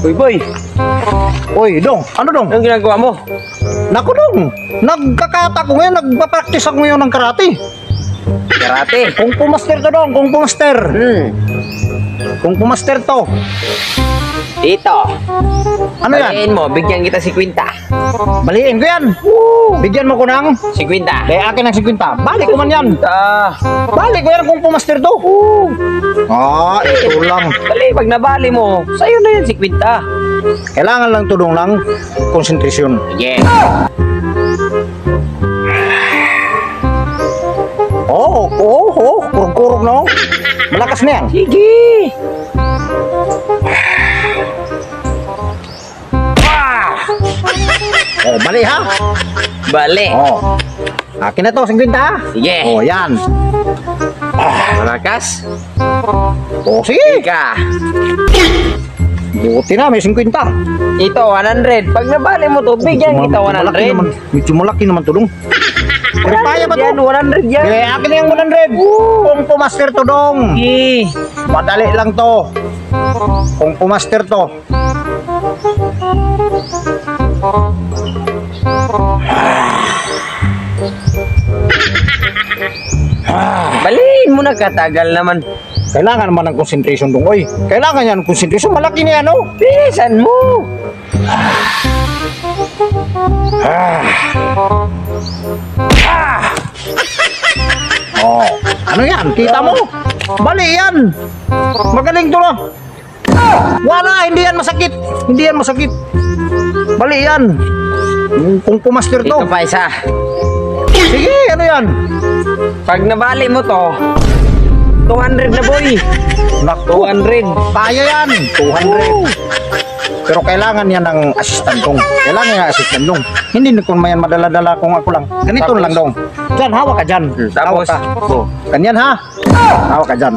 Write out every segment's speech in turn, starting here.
Uy, boy. Uy, Dong. Ano, Dong? Anong ginagawa mo? Naku, Dong. Nagkakata ko ngayon. Nagpa-practice ako ngayon ng karate. Karate. Kung pumaster to, Dong. Kung pumaster. Kung pumaster to. Dito. Ano yan? Baliin mo, bigyan kita 50. Baliin ko yan. Bigyan mo ko ng 50. Kaya akin ng 50. Balik ko man yan. Balik ko yan kung pumaster to. Ito lang. Dali, pag nabali mo, sa'yo na yan 50. Kailangan lang tudong lang konsentrasyon. Yes. Kurog-kurog no. Malakas na yan. Sige. Bali ha. Bali. Akin na to, 50 ha. Sige. Yan. Malakas. Sige. Ika. Buti na, may 50. Ito, 100. Pag nabali mo to, bigyan kita 100. Medyo malaki naman tulong. Pero kaya ba to? Yan, 100 yan. Akin na yung 100. Kung pumaster to, Dong. Madali lang to. Kung pumaster to. Baliin mo na, katagal naman. Kailangan naman ng concentration, Dong. Oy, kailangan yan ng concentration. Malaki niya, no? Bilisan mo. Ano yan? Kita mo? Bali yan. Magaling to, no? Wala, hindi yan masakit. Hindi yan masakit. Bali yan. Kung pumaster to. Ito pa isa. Sige, ano yan? Pag nabali mo to, 200 na, boy. Naku, 200. kaya yan. 200. Pero kailangan yan ng assistant Dong. Kailangan yan ng assistant Dong. Hindi na kung mayan madala-dala kung ako lang. Ganito Tapos, lang Dong. Diyan, hawak ka dyan. Tapos, hawak ka. Ganyan ha. Hawak ka dyan.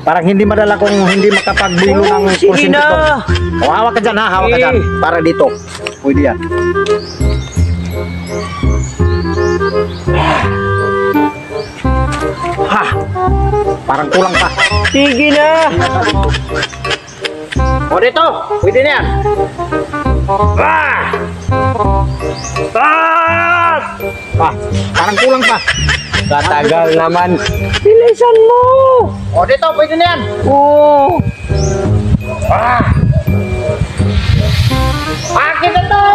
Parang hindi madala kung hindi makapagbilo ng sige porsyento. na. Hawak ka dyan ha. Hawak ka dyan. Para dito. Pwede yan. Parang kulang pa. Sige na. O dito, pwede na yan. Parang kulang pa. Katagal naman. Bilisan mo. O dito, pwede na yan. Akin na to.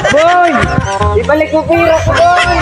Boy, ibalik mo pira ko, boy.